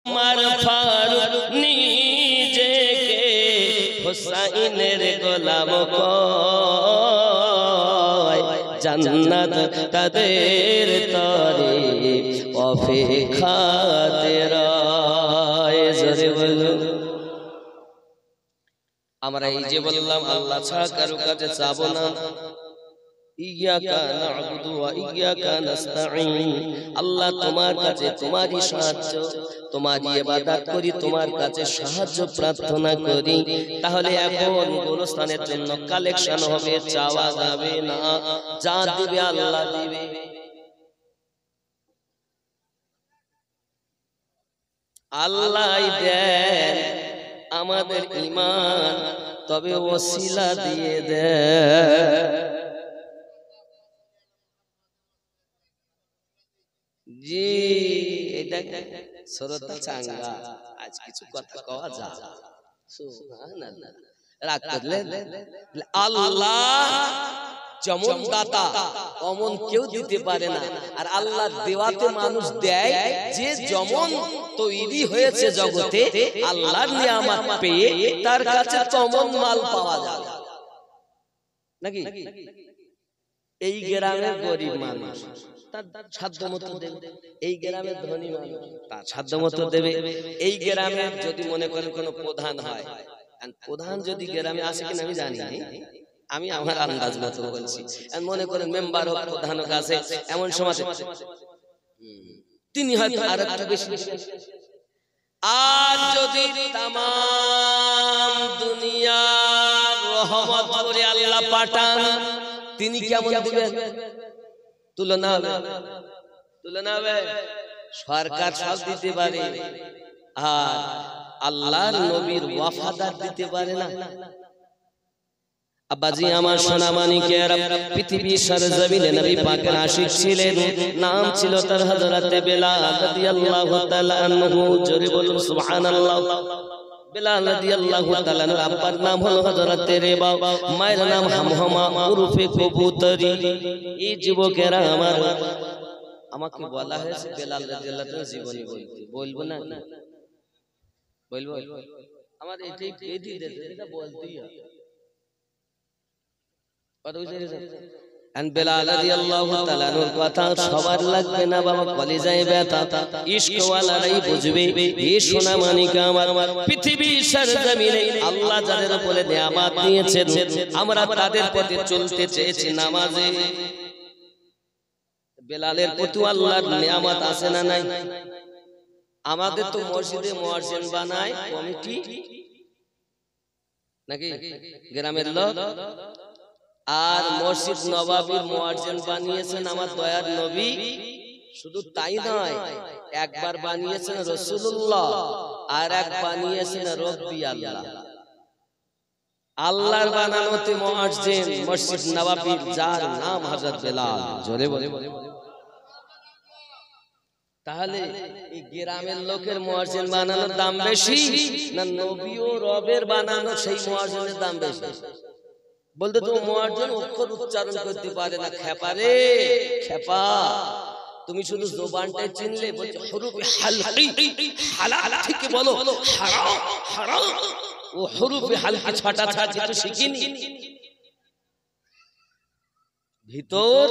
উমর ফারুক নিজেকে হুসাইনের গোলাম কয়, জান্নাত তাদের তরে অপেক্ষাতে রয়। জোরে বলুন। আমরা এই যে বললাম আল্লাহ ছাড়া কারো কাছে চাবো না, ইয়াকা না'বুদু ওয়া ইয়াকা নাস্তাঈন, আল্লাহ তোমার কাছে তোমারই সাহায্য, তোমারই ইবাদত করি, তোমার কাছে সাহায্য প্রার্থনা করি। তাহলে এখন গোরস্থানের জন্য কালেকশন হবে, চাওয়া যাবে না, যা দিবে আল্লাহ দিবে। আল্লাহই দেন আমাদের ঈমান, তবে ওসিলা দিয়ে দেন। জি, এটা শ্রোতা চাঙ্গা, আজ কিছু কথা কওয়া যায়। সুবহানাল্লাহ। রাগ করলেন? আল্লাহ যেমন দাতা অমন কেউ দিতে পারে না, আর আল্লাহ দেওয়াতে মানুষ দেয় যে যেমন তৈরি হয়েছে জগতে আল্লাহর নিয়ামত পেয়ে তার কাছে তেমন মাল পাওয়া যায় নাকি? এই গ্রামের গরিব মানুষ তার সাধ্য মতো দেবে, এই গ্রামের ধনী মানুষ তার সাধ্য মতো দেবে। এই গ্রামে যদি মনে করেন কোন প্রধান হয়, প্রধান যদি গ্রামে আসে কিনা আমি জানি না, আমি আমার আন্দাজ মতো বলছি, মনে করেন মেম্বার হোক প্রধান হোক আছে, এমন সময় তিনি হয়তো আর একটু বেশি। আর যদি তামাম দুনিয়ার রহমত করে আল্লাহ পাঠান, তিনি কেমন দিবেন? তুলনা হবে, তুলনা হবে। সরকার সব দিতে পারে, আর আল্লাহর নবীর ওয়াফাদার দিতে পারে না। আব্বাজি আমার সোনা মানিকেরা, পৃথিবীর সরজমিনে নবী পাকের আশিক ছিলেন, নাম ছিল তার হযরত বেলাল রাদিয়াল্লাহু তাআলা আনহু। জোরে বলুন সুবহানাল্লাহ। বেলাল রাদিয়াল্লাহু তাআলা এর আব্বার নাম হলো হযরত রেবা, মায়ের নাম হামহামা উরফে কবুতরি। এই যুবকেরা আমার, আমাকে বলা হয়েছে বেলাল রাদিয়াল্লাহু তাআলা জীবনী বলতে, বলবো না? বলবো? আমার এটাই পেদি দিতে, এটা বলতেই হয়। বেলাল রাদিয়াল্লাহু তাআলা এর কথা সবার লাগবে না বাবা, কলিজায় ব্যথা, ইশকওয়ালারাই বুঝবে। এই সোনা মানিকা আমার, পৃথিবীর সরজমিনে আল্লাহ যাদের উপরে নিয়ামত দিয়েছেন, আমরা তাদের পথে চলতে চেয়েছি নামাজে। বেলালের প্রতি আল্লাহর নিয়ামত আছে না নাই? আমাদের তো মসজিদে মুয়াজ্জিন বানায় কমিটি নাকি গ্রামের লোক, আর মসজিদ নবাবীর মুয়াজ্জিন বানিয়েছেন আমার দয়ার নবী। শুধু তাই নয়, একবার বানিয়েছেন রাসূলুল্লাহ, আর এক বানিয়েছেন রব্বি আল্লাহ। আল্লাহর বানানোতে মুয়াজ্জিন মসজিদ নবাবীর, যার নাম হযরত বেলাল। জোরে বলে। তাহলে এই গ্রামের লোকের মুয়াজ্জিন বানানোর দাম বেশি না নবী ও রবের বানানো সেই মুয়াজ্জিনের দাম বেশি? বলতে তো মুয়াজ্জিন অক্ষর উচ্চারণ করতে পারে না। খেপা রে খেপা, তুমি শুধু জবানটাই চিনলে, বলছো হুরুফে হালকি, হালাল থেকে বলো হারাম হারাম, ও হুরুফে হালকি ছটা ছাড়া তো শিখিনি। ভিতর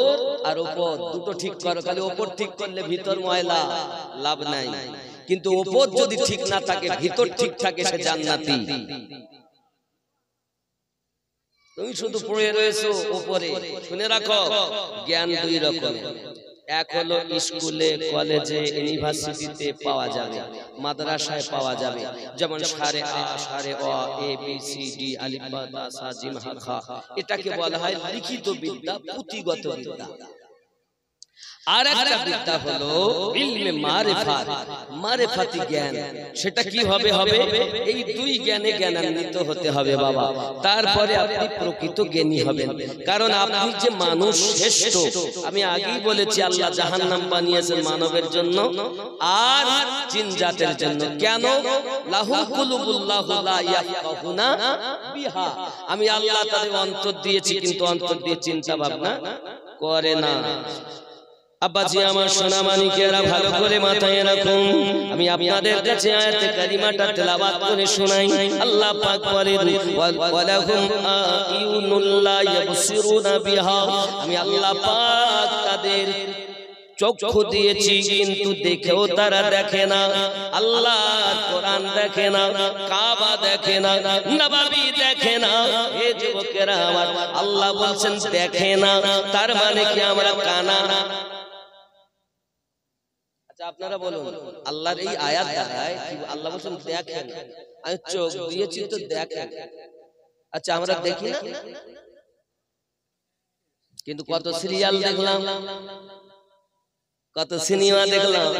আর উপর দুটো ঠিক করো, খালি উপর ঠিক করলে ভিতর ময়লা, লাভ নাই। কিন্তু উপর যদি ঠিক না থাকে, ভিতর ঠিক থাকে, সে জান্নাতি। তুমি শুধু পড়ে রয়েছো উপরে। শুনে রাখো, জ্ঞান দুই রকমের, এক হলো স্কুলে, কলেজে, ইউনিভার্সিটিতে পাওয়া যাবে, মাদ্রাসায় পাওয়া যাবে, যেমন সারে আ, সারে অ, এ বি সি ডি, আলিফ বা তা সা জিম হা খা, এটাকে বলা হয় লিখিত বিদ্যা, পুঁথিগত বিদ্যা। আর একটা বিদ্যা হলো ইলমে মারিফাত, মারিফাতি জ্ঞান। সেটা কি হবে? এই দুই জ্ঞানে জ্ঞানান্বিত হতে হবে বাবা, তারপরে আপনি প্রকৃত জ্ঞানী হবেন। কারণ আপনি যে মানুষ শ্রেষ্ঠ, আমি আগেই বলেছি আল্লাহ জাহান্নাম বানিয়েছেন মানবের জন্য আর জিন জাতের জন্য। কেন? লাহু কুলুবুল্লাহু লা ইয়াফকাহুনা বিহা, আমি আল্লাহ তাদের অন্তর দিয়েছি, কিন্তু অন্তর দিয়ে চিন্তা ভাবনা করে না। আব্বাজি আমার সোনা মানিকেরা ভালো করে মাথায় রাখুন, আমি আপনাদের কাছে আয়াতে কারিমাটা তেলাওয়াত করে শোনাই। আল্লাহ পাক বলেন ওয়ালাহুম আয়ুনুল লা ইয়াবসিরুনা বিহা, আমি আল্লাহ পাক তাদের চক্ষু দিয়েছি কিন্তু দেখেও তারা দেখে না। আল্লাহ কোরআন দেখে না, কাবা দেখে না, নববী দেখে না। এ যুবকেরা আমার, আল্লাহ বলছেন দেখে না, তার মানে কি আমরা কানা? আচ্ছা আপনারা বলুন, আল্লাহর এই আয়াত দ্বারা কি আল্লাহ বলছেন দেখেন? আমি চোখ দিয়েছি তো দেখেন। আচ্ছা আমরা দেখি না, কিন্তু কত সিরিয়াল দেখলাম, কত সিনেমা দেখলাম।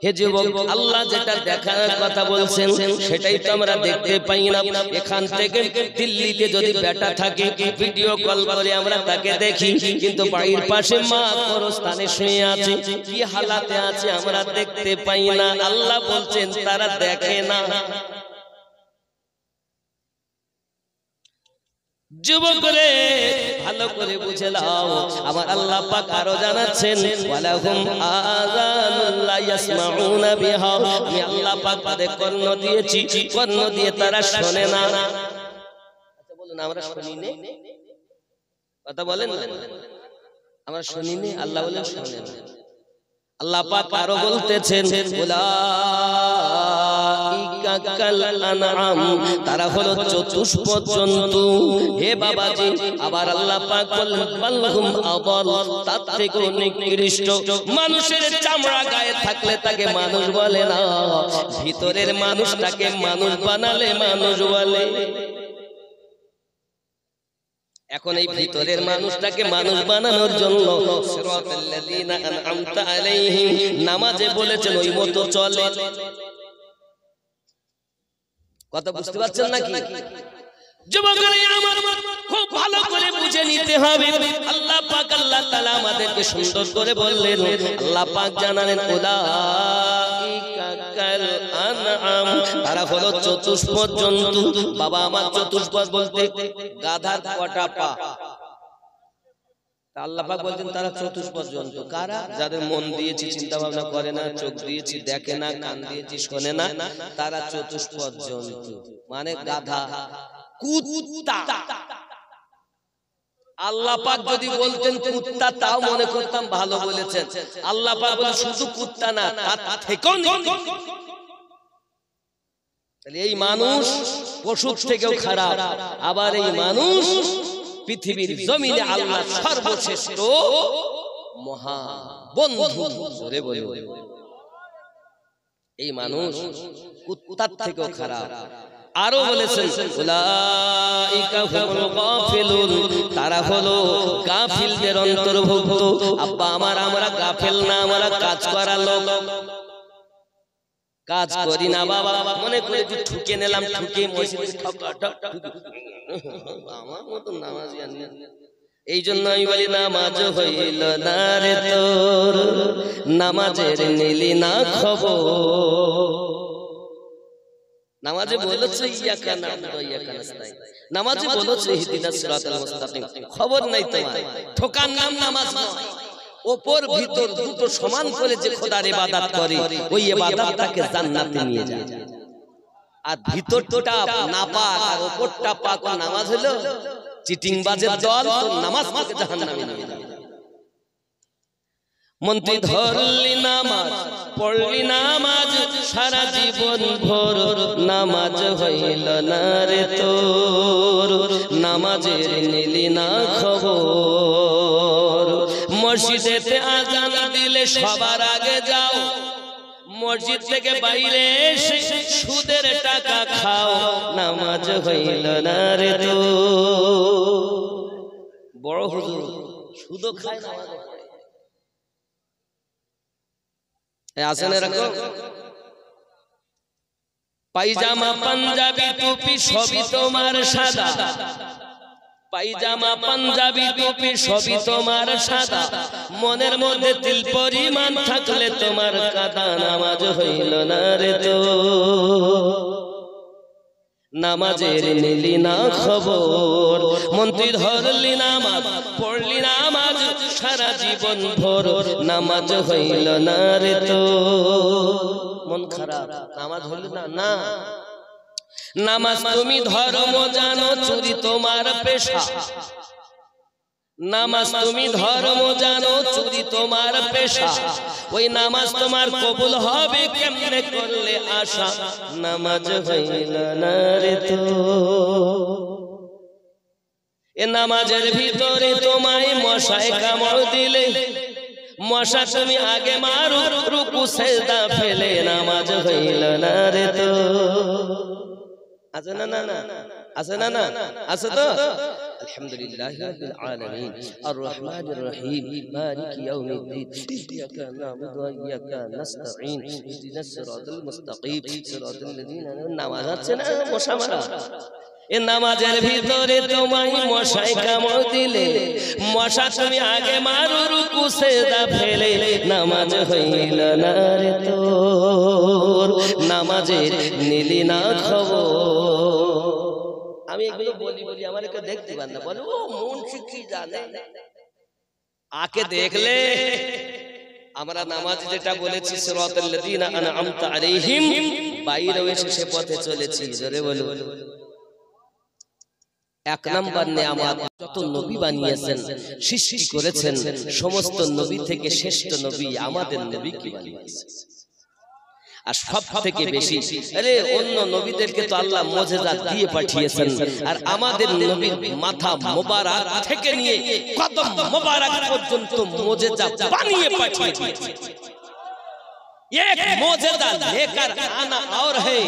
হে যুবক, আল্লাহ যেটা দেখার কথা বলছেন সেটাই তো আমরা দেখতে পাই না। এখান থেকে দিল্লিতে যদি বেটা থাকে, ভিডিও কল করে আমরা তাকে দেখি, কিন্তু বাড়ির পাশে মা কবরস্থানে শুয়ে আছে, কি হালাতে আছে আমরা দেখতে পাই না। আল্লাহ বলছেন তারা দেখে না। যুবকরে ভালো করে বুঝে নাও, আমার আল্লাহ পাক আরো জানাচ্ছেন ওয়ালাহুম আযানুল লা ইয়াসমাউনা বিহা, আমি আল্লাহ পাক তাদের কর্ণ দিয়েছি, কর্ণ দিয়ে তারা শোনে না। আচ্ছা বলুন আমরা শুনি না? কথা বলেন না, আমরা শুনি না? আল্লাহ বলেন শুনে না। আল্লাহ পাক আরো বলতেছেন উলাইকা কাল আনআম, তারা হলো চতুষ্পদ জন্তু। হে বাবাজি, আবার আল্লাহ পাক বলেন বালহুম আদাল, তার থেকে নিকৃষ্ট। মানুষের চামড়া গায়ে থাকলে তাকে মানুষ বলে না, ভিতরের মানুষটাকে মানুষ বানালে মানুষ বলে। এখন এই ভিতরের মানুষটাকে মানুষ বানানোর জন্য সিরাতাল্লাযীনা আনআমতা আলাইহিম নামাজে বলেছেন ওই মতো চলে। কথা বুঝতে পারছেন নাকি? যুবকরা আমার খুব ভালো করে বুঝে নিতে হবে। আল্লাহ পাক আল্লাহ তাআলা আমাদেরকে সুন্দর করে বললেন, আল্লাহ পাক জানালেন উলাইকা কাল আনআম, তারা হলো চতুষ্পদ জন্তু। বাবা আমার চতুষ্পদ বলতে গাধার কটা পা? আল্লাহ পাক বলছেন তারা চতুষ্পদ জন্তু। কারা? যাদের মন দিয়েছি, চিন্তা ভাবনা করে না, চোখ দিয়েছি দেখে না, কান দিয়েছি শোনে না, তারা চতুষ্পদ জন্তু। মানে গাধা, কুত্তা। আল্লাহ পাক যদি বলতেন কুত্তা তাও মনে করতাম ভালো বলেছেন। আল্লাহ পাক বলে শুধু কুত্তা না, তার থেকেও তাহলে এই মানুষ পশুর থেকেও খারাপ। আবার এই মানুষ পৃথিবীর জমিনে আল্লাহ সর্বশ্রেষ্ঠ মহা বন্ধু। জোরে বলে এই মানুষ কুত্তার থেকেও খারাপ। আরো বলেছেন উলাইকা হুমুল গাফিলুন, তারা হলো গাফিলদের অন্তর্ভুক্ত। আব্বা আমার, আমরা গাফিল না, আমরা কাজ করা লোক। কাজ করি না বাবা, মনে করে যে ঠুকে নিলাম, ঠুকে মসজিদে আমার মতো নামাজি আনি। এই জন্য আমি বলি নামাজ হইল না রে তোর, নামাজের নিলি না খবর। নামাজে বলেছে ইয়াকা নাবুদু ওয়া ইয়াকা নাস্তাইন, নামাজে বলেছে ইহদিনাস সিরাতাল মুস্তাকিম। খবর নাই তোমার, ঠোকার নাম নামাজ নয়। ওপর ভিতর দুটো সমান করে যে খোদার ইবাদত করে, ওই ইবাদতটাকে জান্নাতে নিয়ে যায়। আর ভিতরটা নাপাক আর ওপরটা পাক, নামাজ হলো চিটিংবাজের দল, তো নামাজ থেকে জাহান্নামে নিয়ে যাবে। মন্ত্রী ধরলি নামাজ, পড়লি নামাজ, সারা জীবন ভোর নামাজ হইল না রে তোর, নামাজের নিলি না খবর। মসজিদেতে আজান দিলে সবার আগে যাও, মসজিদ থেকে বাইরে এসে সুদের টাকা খাও, নামাজ হইল না রে তোর। বড় হুজুর সুদও খায়, নামাজ আসেন এরকম। পায়জামা পাঞ্জাবি টুপি সবই তোমার সাদা, পায়জামা পাঞ্জাবি টুপি সবই তোমার সাদা, মনের মধ্যে তিল পরিমাণ থাকলে তোমার কাদা, নামাজ হইল না রে তো, নামাজের নিলি না খবর। মন্ত্রী ধরলি নামাজ, পড়লি নামাজ, সারা জীবন ভোর নামাজ হইল না রে তো মন খারাপ নামাজ হইল না না নামাজ তুমি ধর্ম জানো চুরি তোমার পেশা নামাজ তুমি ধর্ম জানো চুরি তোমার পেশা ওই নামাজ তোমার কবুল হবে কেমনে করলে আশা নামাজ হইল না রে তো এ নামাজের ভিতরে তোমায় মশায় কামড় দিলে মশা তুমি আগে মারো রুকু সেজদা ফেলে নামাজ হইল না রে তো আছে না না না আছে না না আছে তো আলহামদুলিল্লাহি রাব্বিল আলামিন আর রহমানির রহিম মালিকি ইয়াউমিদ্দিন ইyyaka na'budu ওয়া ইyyaka নাস্তাঈন ইহদিনাস সিরাতাল মুস্তাকিম সিরাতাল লাযিনা নামাজ আছে না মশা মারা এ নামাজের ভিতরে তোমায় মশায় কামড় দিলে মশা তুমি আগে মারো রুকু সেজদা ফেলে নামাজ হইল না রে তোর নামাজের নিলি না খবর আমি এগুলো বলি বলি আমার কেউ দেখতে পান না বলে ও মন কি জানে আকে দেখলে আমরা নামাজ যেটা বলেছি সিরাতাল লাযিনা আনআমতা আলাইহিম বাইরে এসে সে পথে চলেছি জোরে বলো এক নাম্বার নেয়ামত যত নবী বানিয়েছেন সৃষ্টি করেছেন সমস্ত নবী থেকে শ্রেষ্ঠ নবী আমাদের নবী কি বানিয়েছেন আর সব থেকে বেশি আরে অন্য নবীদেরকে তো আল্লাহ মুজিজা দিয়ে পাঠিয়েছেন আর আমাদের নবীর মাথা মোবারক থেকে নিয়ে কদম মোবারক পর্যন্ত মুজিজা বানিয়ে পাঠিয়ে দিয়েছেন এক মুজিজা लेकर आना और है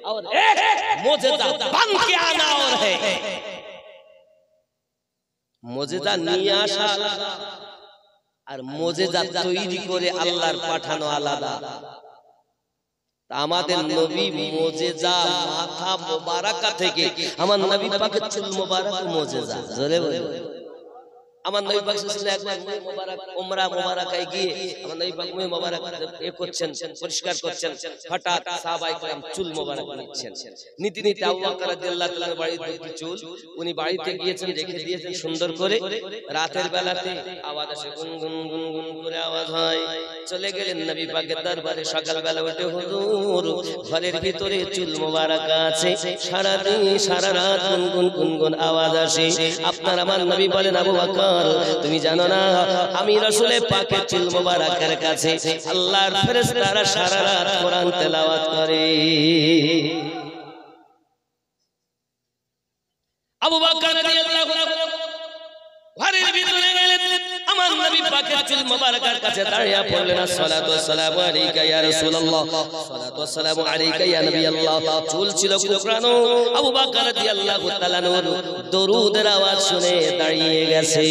और एक मुजिजा बन के आना और है मुजिजा নিয়ে আসা আলাদা আর মুজিজা তৈরি করে আল্লাহর পাঠানো আলাদা আমাদের নবী মুজিজা মাথা মোবারকা থেকে আমার নবী পাকের চুল মোবারক মুজিজা জোরে বলে আমার নবী পাক সাল্লাল্লাহু আলাইহি ওয়াসাল্লাম মোবারক উমরা মোবারকায় গিয়ে আমার নবী পাক মোবারক এ করছেন পরিষ্কার করছেন হঠাৎ সাহাবায়ে کرام চুল মোবারক নিচ্ছেন নীতি নীতি আবু বকর রাদিয়াল্লাহু তাআলার বাড়িতে চুল উনি বাড়িতে গিয়েছেন রেখে দিয়েছেন সুন্দর করে রাতের বেলাতে আওয়াজ আসে গুন গুন গুন গুন করে আওয়াজ হয় চলে গেলেন নবী পাকের দরবারে সকাল বেলা উঠে হুজুর ঘরের ভিতরে চুল মোবারক আছে সারা দিন সারা রাত গুন গুন গুন গুন আওয়াজ আসে আপনার আমার নবী বলেন আবু বকর তুমি জানো না আমি রাসূল পাকের চুল মোবারকের কাছে আল্লাহর ফেরেশতারা সারা রাত কোরআন তেলাওয়াত করে আবু বকর রাদিয়াল্লাহু আনহু ঘরের ভিতরে গেলেন আমার নবী পাকের চুল মোবারকের কাছে দাঁড়িয়ে পড়লেন আসসালাতু ওয়াসসালামু আলাইকা ইয়া রাসূলুল্লাহ সালাতু ওয়াসসালামু আলাইকা ইয়া নবী আল্লাহ চুল ছিল কুকরানো আবু বকর রাদিয়াল্লাহু তাআলা নূর দরুদের আওয়াজ শুনে দাঁড়িয়ে গেছে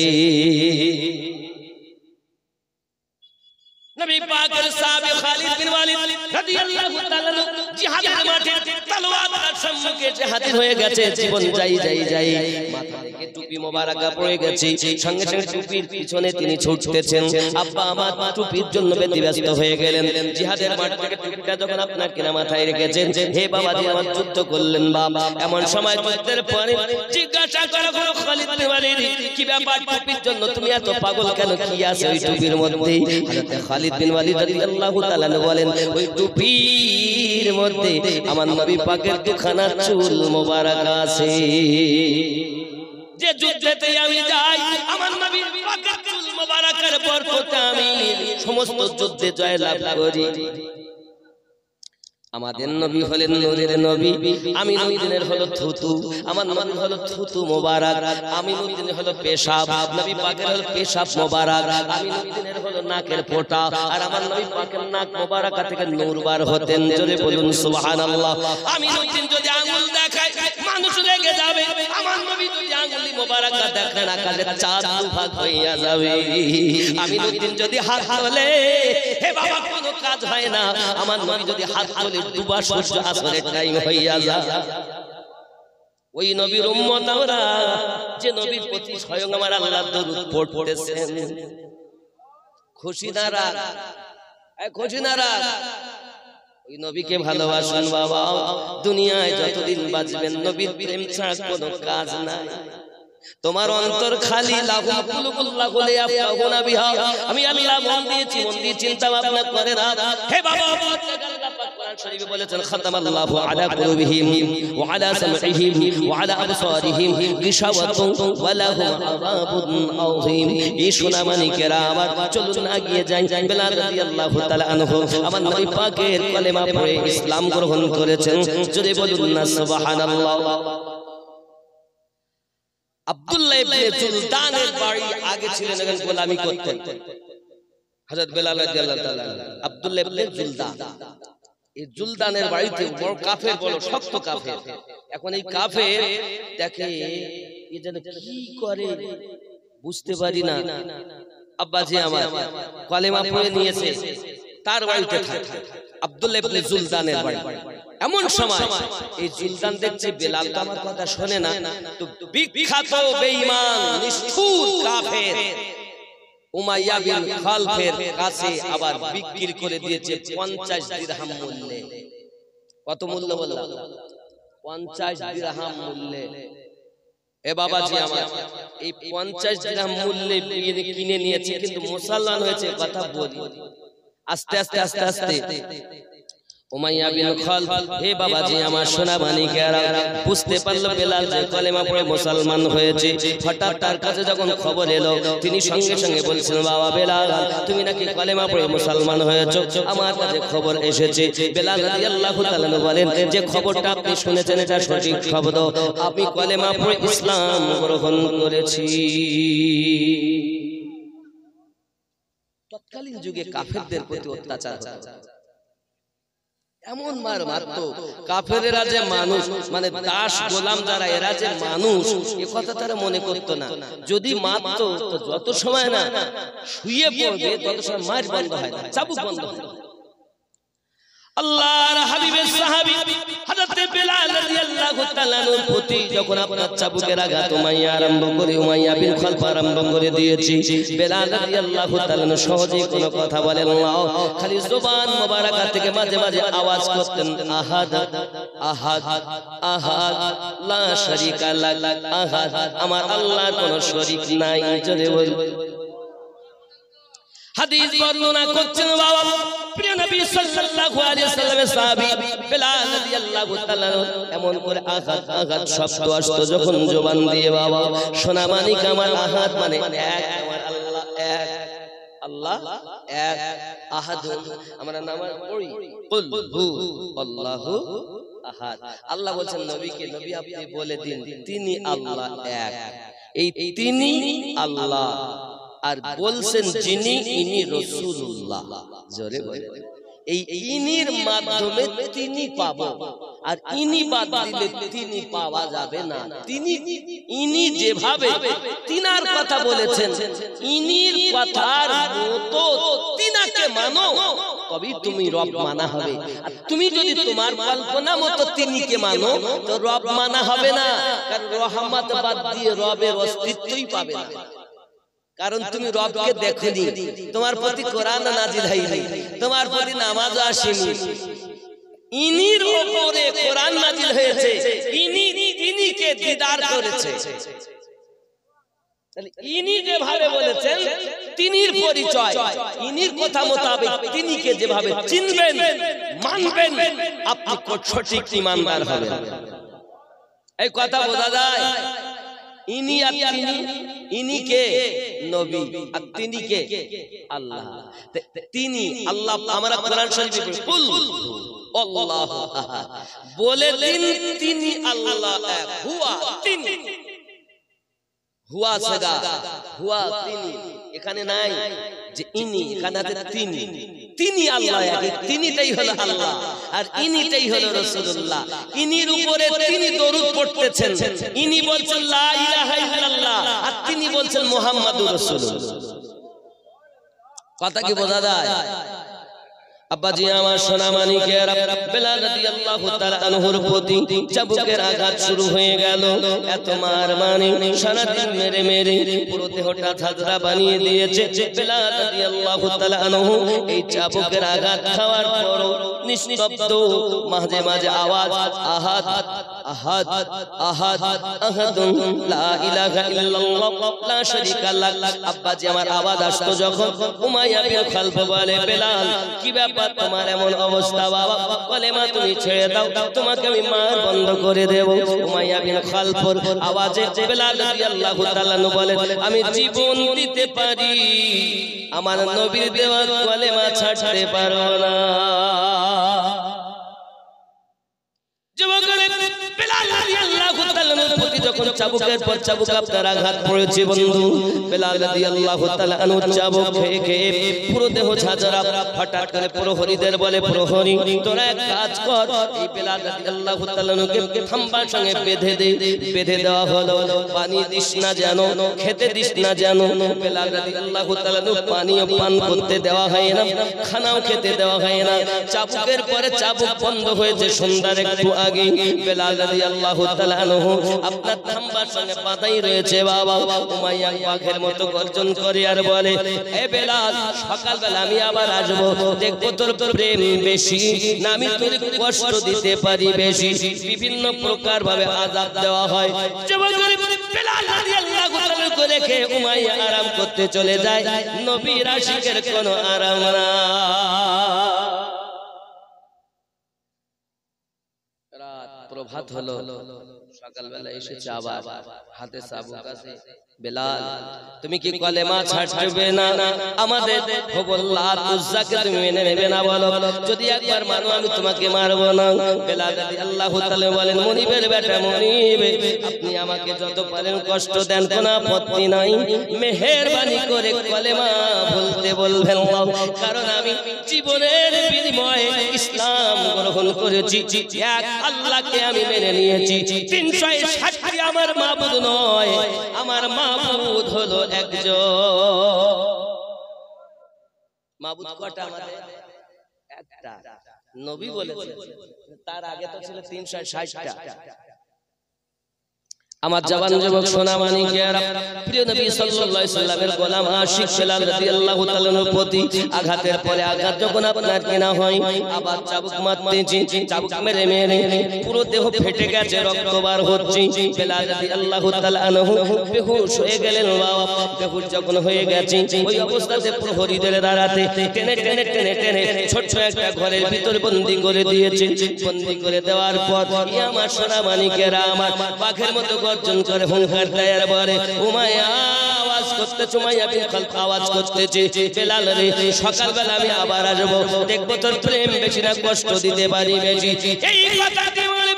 নবী পাকের সাহাবী খালিদ বিন ওয়ালিদ রাদিয়াল্লাহু তাআলা জিহাদের মাঠে তলোয়ার সম্মুখে হাজির হয়ে গেছে জীবন যাই যাই যাই মাথা থেকে টুপি মোবারক পড়ে গেছে সঙ্গে সঙ্গে টুপির পিছনে তিনি ছুটতেছেন আব্বা আমার টুপির জন্য ব্যতিব্যস্ত হয়ে গেলেন জিহাদের মাঠ থেকে টুপিটা যখন আপনার কিনা মাথায় রেখেছেন হে বাবাজি আমার যুদ্ধ করলেন বাবা এমন সময় যুদ্ধের পরে জিজ্ঞাসা করা হলো খালিদ বিন ওয়ালিদ কি ব্যাপার টুপির জন্য তুমি এত পাগল কেন কি আছে ওই টুপির মধ্যে হযরত খালিদ বিন ওয়ালিদ রাদিয়াল্লাহু তাআলা বলেন ওই টুপির মধ্যে আমার নবী পাকের দুখানা চুল মোবারক আছে যে যুদ্ধেতে আমি যাই আমার নবী পাকের চুল মোবারকের বরকতে আমি সমস্ত যুদ্ধে জয়লাভ করি আমাদের নবী হলেন নূরের নবী আমিনুদ্দিনের হলো থুতু আমার নবী হলো থুতু মোবারক আমিনুদ্দিনের হলো পেশাব নবী পাকের হলো পেশাব মোবারক আমিনুদ্দিনের হলো নাকের ফোঁটা আর আমার নবী পাকের নাক মোবারকা থেকে নূর বার হতেন জোরে বলুন সুবহানাল্লাহ আমিনুদ্দিন যদি আঙ্গুল দেখায় মানুষ রেগে যাবে আমার নবী যদি আঙ্গুলি মোবারকা দেখেন আকাশে চাঁদ দুভাগ হইয়া যাবে আমিনুদ্দিন যদি হাত তোলে হে বাবা কোনো কাজ হয় না আমার নবী যদি হাত তোলে দুবার সূর্য আসরের টাইম হইয়া যায় ওই নবীর উম্মত আমরা যে নবীর প্রতি স্বয়ং আমার আল্লাহ দরুদ পড়তেছেন খুশি নারাজ খুশি নারাজ ওই নবীকে ভালোবাসুন বাবা দুনিয়ায় যতদিন বাঁচবেন নবীর প্রেম ছাড়া কোনো কাজ নাই তোমার অন্তর খালি লাহুম কুলুবুল লাহুল ইয়াফকাহুনা বিহা। আমি আল্লাহ মন দিয়েছি, মন দিয়ে চিন্তা ভাবনা করে না। হে বাবা, আল্লাহ পাক কোরআন শরীফে বলেছেন খাতামাল্লাহু আলা কুলুবিহিম ওয়া আলা সামঈহিম ওয়া আলা আবসারিহিম গিশাওয়াতুন ওয়া লাহুম আযাবুন আযীম। এই সোনামানিকেরা আমার, চলুন এগিয়ে যাই। বেলাল রাদিয়াল্লাহু তাআলা আনহু আমার নবী পাকের কলেমা পড়ে ইসলাম গ্রহণ করেছেন। যদি বলুন না সুবহানাল্লাহ। আব্দুল্লাহ ইবনে জুলদানের বাড়ি আগে ছিলেন, এখন গোলামি করতেন হযরত বেলাল রাদিয়াল্লাহু তাআলা। আব্দুল্লাহ ইবনে জুলদান, এই জুলদানের বাড়িতে বড় কাফের, বড় শক্ত কাফের। এখন এই কাফের দেখে এ যেন কি করে বুঝতে পারি না। আব্বাজি আমার কলেমা পড়ে নিয়েছে, তার বাড়িতে থাকে আব্দুল্লাহ ইবনে জুলদানের বাড়ি। এমন সময় এই জুলদান দেখছে বেলাল তো আমার কথা শোনে না, তো বিখ্যাত বেঈমান নিষ্ঠুর কাফের উমাইয়া বিন খালফের কাছে আবার বিক্রি করে দিয়েছে 50 দিরহাম মূল্যে। কত মূল্য বললাম? 50 দিরহাম মূল্যে। এ বাবাজি আমার, এই 50 দিরহাম মূল্যে কিনে নিয়েছে, কিন্তু মুসলমান হয়েছে কথা বলি। আস্তে আস্তে আস্তে আস্তে উমাইয়া বিন খালফ, হে বাবাজি আমার সোনা মানিকেরা, বুঝতে পারলো বেলাল যে কলেমা পড়ে মুসলমান হয়েছে। হঠাৎ তার কাছে যখন খবর এলো, তিনি সঙ্গে সঙ্গে বলছেন, বাবা বেলাল, তুমি নাকি কলেমা পড়ে মুসলমান হয়েছো, আমার কাছে খবর এসেছে। বেলাল রাদিয়াল্লাহু তাআলা বলেন, যে খবরটা আপনি শুনেছেন এটা সঠিক খবর, আমি কলেমা পড়ে ইসলাম গ্রহণ করেছি। তৎকালীন যুগে কাফেরদের প্রতি অত্যাচার হতো, এমন মার মারতো। কাফেরেরা যে মানুষ, মানে দাস গোলাম যারা, এরা যে মানুষ, এ কথা তারা মনে করতো না। যদি মারতো তো যত সময় না শুয়ে পড়বে তত সময় মার বন্ধ হয় না, চাবুক বন্ধ হয় না। আল্লাহর হাবিবের সাহাবী হযরত বেলাল রাদিয়াল্লাহু তাআলার প্রতি যখন আপনার চাবুকের আঘাত উমাইয়া আরম্ভ করে, উমাইয়া বিন খালফ আরম্ভ করে দিয়েছি, বেলাল রাদিয়াল্লাহু তাআলা সহজে কোনো কথা বলেন না, খালি জবান মোবারকা থেকে মাঝে মাঝে আওয়াজ করতেন, আহাদ আহাদ আহাদ লা শারীকা লাক, আহাদ, আমার আল্লাহর কোনো শরীক নাই। জোরে বল। হাদিস বর্ণনা করছেন বাবা প্রিয় নবী সাল্লাল্লাহু আলাইহি সাল্লামের সাহাবী বেলাল রাদিয়াল্লাহু তাআলা এমন করে আঘাত আঘাত শব্দ আসতো যখন জবান দিয়ে, বাবা সোনা মানিক আমার, আহাদ মানে এক, আমার আল্লাহ এক, আল্লাহ এক, আহাদ আমরা নামাজ পড়ি কুল হু আল্লাহু আহাদ। আল্লাহ বলেন নবীকে, নবী আপনি বলে দিন তিনি আল্লাহ এক, এই তিনি আল্লাহ। আর বলছেন যিনি, ইনি রাসূলুল্লাহ। জোরে বলে, এই ইনির মাধ্যমে তিনি পাবো, আর ইনি বাদ দিলে তিনি পাওয়া যাবে না। তিনি ইনি যেভাবে তিনার কথা বলেছেন, ইনির কথার মতো তিনাকে মানো, তবেই তুমি রব মানা হবে। আর তুমি যদি তোমার কল্পনা মতো তিনিকে মানো, তো রব মানা হবে না, কারণ রহমত বাদ দিয়ে রবের অস্তিত্বই পাবে না। কারণ তুমি রবকে দেখোনি, তোমার প্রতি কোরআন নাজিল হয়নি, তোমার প্রতি নামাজও আসেনি, ইনির উপরে কোরআন নাজিল হয়েছে, ইনি তিনিকে দিদার করেছে। তাহলে ইনি যেভাবে বলেছেন তিনির পরিচয়, ইনির কথা মোতাবেক তিনিকে যেভাবে চিনবেন মানবেন, আপনি সঠিক ঈমানদার হবেন। এই কথা বোঝা যায়? ইনি আর তিনি, ইনি কে? নবী, আর তিনি কে? আল্লাহ। তিনি আল্লাহ, আমরা কোরআন শরীফে কুল আল্লাহু আহাদ বলে দিন তিনি আল্লাহ এক, হুয়া তিনি, হুয়া সাগা, হুয়া তিনি, এখানে নাই যে ইনি, এখানে আছে তিনি। তিনি আল্লাহ এক, তিনিটাই হলো আল্লাহ, আর ইনিটাই হলো রাসূলুল্লাহ। ইনির উপরে তিনি দরুদ পড়তেছেন, ইনি বলছেন লা ইলাহা ইল্লাল্লাহ, আর তিনি বলছেন মুহাম্মাদুর রাসূলুল্লাহ। কথা কি বোঝা যায়? আব্বাজি আমার সোনা মানিকেরা, বেলাল রাদিয়াল্লাহু তাআলা আনহুর প্রতি চাবুকের আঘাত শুরু হয়ে গেল। এত মার মানে সারাদিন মেরে মেরে পুরো দেহটা ঝাঁঝরা বানিয়ে দিয়েছে। বেলাল রাদিয়াল্লাহু তাআলা আনহু এই চাবুকের আঘাত খাওয়ার পরও নিস্তব্ধ, মাঝে মাঝে আওয়াজ আহাদ আহাদ আহাদ আহাদুন লা ইলাহা ইল্লাল্লাহ লা শারীকা লাহ। আব্বাজি আমার আওয়াজ আসতো যখন, উমাইয়া বিন খালফ বলে, বেলাল কি ব্যাপার তোমার এমন অবস্থা বাবা? কলেমা তুমি ছেড়ে দাও, তোমাকে আমি মার বন্ধ করে দেব। উমাইয়া বিন খালফর আওয়াজে বেলাল রাদিয়াল্লাহু তাআলা বলে, আমি জীবন দিতে পারি, আমার নবীর দেওয়া কলেমা ছাড়তে পারবো না। বেলাল রাদিয়াল্লাহু তাআলার প্রতি যখন চাবুকের পর চাবুক আপনার আঘাত পড়েছে বন্ধু, বেলাল রাদিয়াল্লাহু তাআলা আনহু চাবুক খেয়ে খেয়ে পুরো দেহ ঝাঁঝরা। হঠাৎ করে প্রহরীদের বলে, প্রহরী তোরা এক কাজ কর, এই বেলাল রাদিয়াল্লাহু তাআলাকে খাম্বার সঙ্গে বেঁধে দে। বেঁধে দেওয়া হলো। পানি দিস না যেন, খেতে দিস না যেন। বেলাল রাদিয়াল্লাহু তাআলা পানিও পান করতে দেওয়া হয় না, খানাও খেতে দেওয়া হয় না। চাবুকের পরে চাবুক বন্ধ হয়েছে সন্ধ্যার একটু আগে। বেলাল রাদিয়াল্লাহু তাআলা আনহু আপনার খাম্বার সঙ্গে বাঁধাই রয়েছে বাবা। উমাইয়া বাঘের মতো গর্জন করে আর বলে, এ বেলাল সকালবেলা আমি আবার আসবো, দেখবো তোর প্রেম বেশি না আমি তোর কষ্ট দিতে পারি বেশি। বিভিন্ন প্রকার ভাবে আযাব দেওয়া হয়। বেলাল রাদিয়াল্লাহু তাআলা করে রেখে উমাইয়া আরাম করতে চলে যায়। নবীর আশিকের কোনো আরাম না। প্রভাত হলো, সকালবেলা এসেছে আবার, হাতে চাবুক আছে। বেলাল তুমি কি কলেমা ছাড়বে না? আমাদের হুবুল্লাহ উজ্জাকে তুমি মেনে নেবে না বলো? যদি একবার মানো আমি তোমাকে মারবো না। বেলাল রাদিয়াল্লাহু তাআলা বলেন, মনিবের বেটা মনিব, আপনি আমাকে যত পারেন কষ্ট দেন, কোনো আপত্তি নাই, মেহেরবানি করে কলেমা বলতে বলবেন, কারণ আমি জীবনের বিনিময়ে ইসলাম গ্রহণ করেছি। এক আল্লাহকে আমি মেনে নিয়েছি। 360টি আমার মাবুদ নয়, আমার মাবুদ হলো একজন। মাবুদ কটা আমাদের? একটা। নবী বলেছেন, তার আগে তো ছিল 360টা। আমার জওয়ান যুবক সোনা মানিকেরা, প্রিয় নবী সাল্লাল্লাহু আলাইহি সাল্লামের গোলাম আশিক বেলাল রাদিয়াল্লাহু তাআলার প্রতি আঘাতের পরে আঘাত যখন আপনার কিনা হয়, আবার চাবুক মারতেছি, চাবুক মেরে মেরে পুরো দেহ ফেটে গেছে, রক্ত বার হচ্ছে। বেলাল রাদিয়াল্লাহু তাআলা আনহু বেহুশ হয়ে গেলেন বাবা। বেহুশ যখন হয়ে গেছে, ওই অবস্থাতে প্রহরীদের দাঁড়াতে টেনে টেনে টেনে টেনে ছোট্ট একটা ঘরের ভিতর বন্দী করে দিয়েছে। বন্দী করে দেওয়ার পর আমার সোনা মানিকেরা আমার বাঘের মতো গর্জন করে হুঙ্কার দেয় আর বলে, উমাইয়া আওয়াজ করতেছে, উমাইয়া বিন খালফ আওয়াজ করতেছে, বেলাল রে সকালবেলা আমি আবার আসবো, দেখবো তোর প্রেম বেশি না কষ্ট দিতে পারি বেশি। এই কথাটি বলে